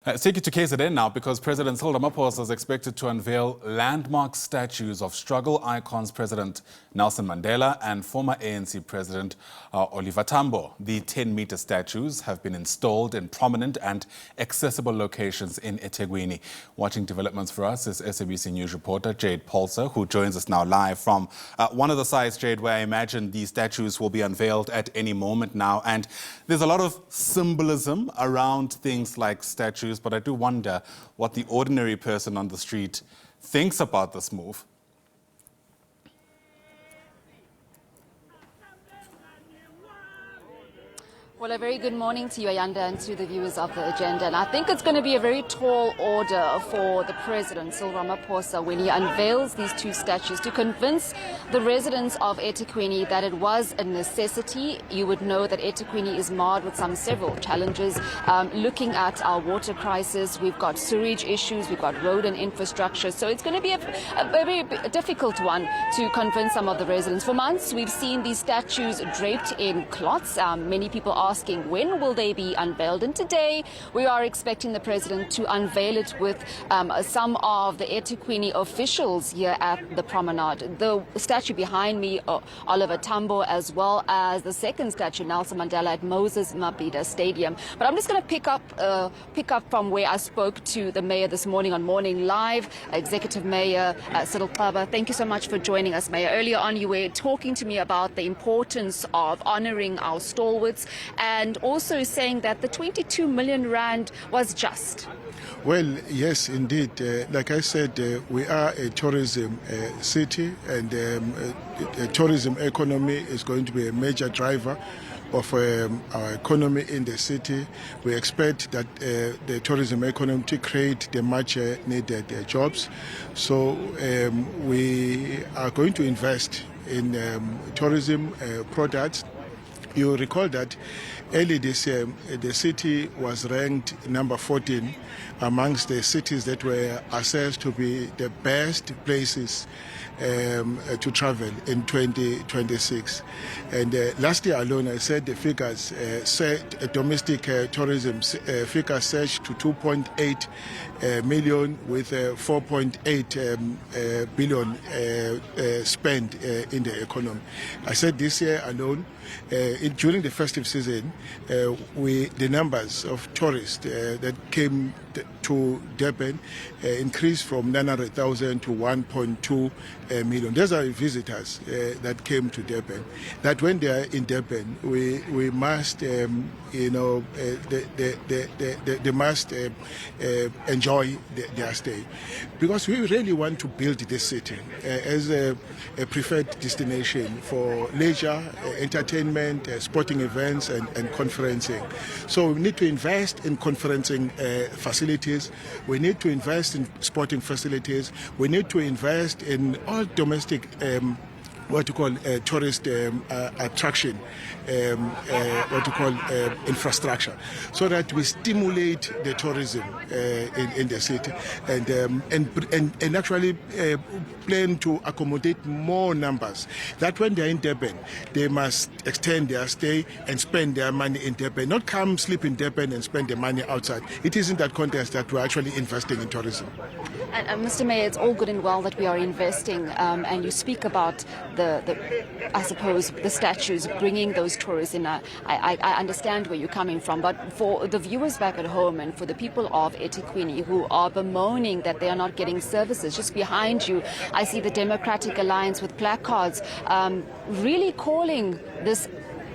Let's take you to KZN now because President Cyril Ramaphosa is expected to unveil landmark statues of struggle icons President Nelson Mandela and former ANC President Oliver Tambo. The 10-meter statues have been installed in prominent and accessible locations in eThekwini. Watching developments for us is SABC News reporter Jade Polser, who joins us now live from one of the sites, Jade, where I imagine these statues will be unveiled at any moment now. And there's a lot of symbolism around things like statues, but I do wonder what the ordinary person on the street thinks about this move. Well, a very good morning to you, Ayanda, and to the viewers of the agenda. And I think it's going to be a very tall order for the President, Cyril Ramaphosa, when he unveils these two statues to convince the residents of eThekwini that it was a necessity. You would know that eThekwini is marred with several challenges. Looking at our water crisis, we've got sewage issues, we've got road and infrastructure. So it's going to be a very difficult one to convince some of the residents. For months, we've seen these statues draped in cloths. Many people asking when will they be unveiled, and today we are expecting the President to unveil it with some of the eThekwini officials here at the promenade. The statue behind me, Oliver Tambo, as well as the second statue, Nelson Mandela, at Moses Mabhida Stadium. But I'm just going to pick up from where I spoke to the mayor this morning on Morning Live, Executive Mayor Cyril Ramaphosa. Thank you so much for joining us, Mayor. Earlier on, you were talking to me about the importance of honouring our stalwarts, and also saying that the 22 million rand was just. Well, yes, indeed. Like I said, we are a tourism city, and the tourism economy is going to be a major driver of our economy in the city. We expect that the tourism economy to create the much needed jobs. So we are going to invest in tourism products. You recall that early this year, the city was ranked number 14 amongst the cities that were assessed to be the best places to travel in 2026. And last year alone, I said the figures said domestic tourism figures surged to 2.8 million with 4.8 billion spent in the economy. I said this year alone, during the festive season, the numbers of tourists that came to Durban increased from 900,000 to 1.2 million. Those are visitors that came to Durban. That when they are in Durban, we must, they must enjoy their stay, because we really want to build this city as a preferred destination for leisure, entertainment, sporting events, and conferencing. So we need to invest in conferencing facilities. We need to invest in sporting facilities. We need to invest in all domestic what you call tourist attraction, what you call infrastructure, so that we stimulate the tourism in the city, and actually plan to accommodate more numbers. That when they're in Durban, they must extend their stay and spend their money in Durban, not come sleep in Durban and spend the money outside. It isn't that context that we're actually investing in tourism. And Mr. Mayor, it's all good and well that we are investing, and you speak about I suppose, the statues, bringing those tourists in. I understand where you're coming from, but for the viewers back at home and for the people of eThekwini who are bemoaning that they are not getting services, just behind you, I see the Democratic Alliance with placards really calling this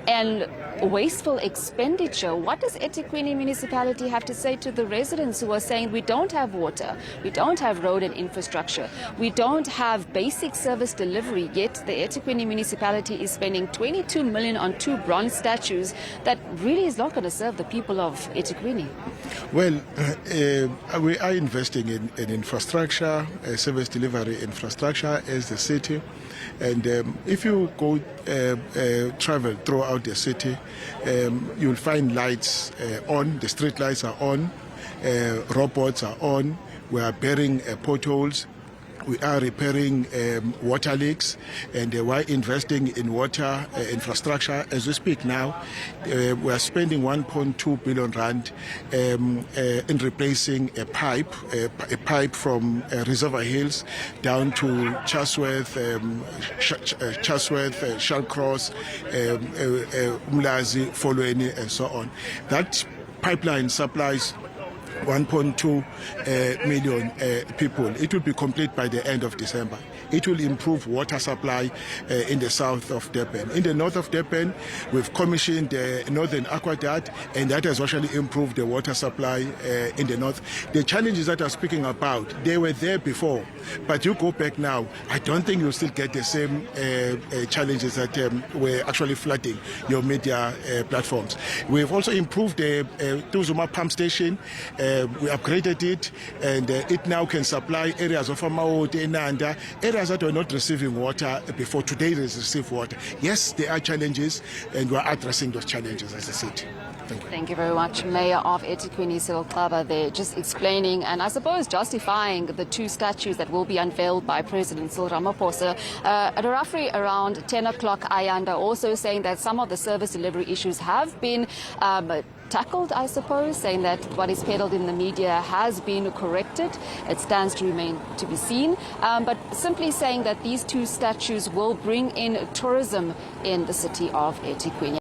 and wasteful expenditure. What does eThekwini Municipality have to say to the residents who are saying we don't have water, we don't have road and infrastructure, we don't have basic service delivery, yet the eThekwini Municipality is spending 22 million on two bronze statues that really is not going to serve the people of eThekwini? Well, we are investing in infrastructure, service delivery infrastructure as the city. And if you go travel throughout the city, you'll find lights on, the street lights are on, robots are on, we are burying potholes. We are repairing water leaks, and we're investing in water infrastructure. As we speak now, we are spending 1.2 billion rand in replacing a pipe from Reservoir Hills down to Chatsworth, Shallcross, Umlazi, Folweni, and so on. That pipeline supplies 1.2 million people. It will be complete by the end of December. It will improve water supply in the south of Durban. In the north of Durban, we've commissioned the Northern Aqueduct, and that has actually improved the water supply in the north. The challenges that I'm speaking about, they were there before, but you go back now, I don't think you'll still get the same challenges that were actually flooding your media platforms. We've also improved the Tuzuma pump station. We upgraded it, and it now can supply areas of Amaote and Nanda, areas that were not receiving water before. Today they receive water. Yes, there are challenges, and we're addressing those challenges, as I said. Thank you. Thank you very much. Mayor of eThekwini, Cyril Ramaphosa, there just explaining and I suppose justifying the two statues that will be unveiled by President Cyril Ramaphosa. At roughly around 10 o'clock, Ayanda also saying that some of the service delivery issues have been tackled, I suppose, saying that what is peddled in the media has been corrected. It stands to remain to be seen. But simply saying that these two statues will bring in tourism in the city of eThekwini.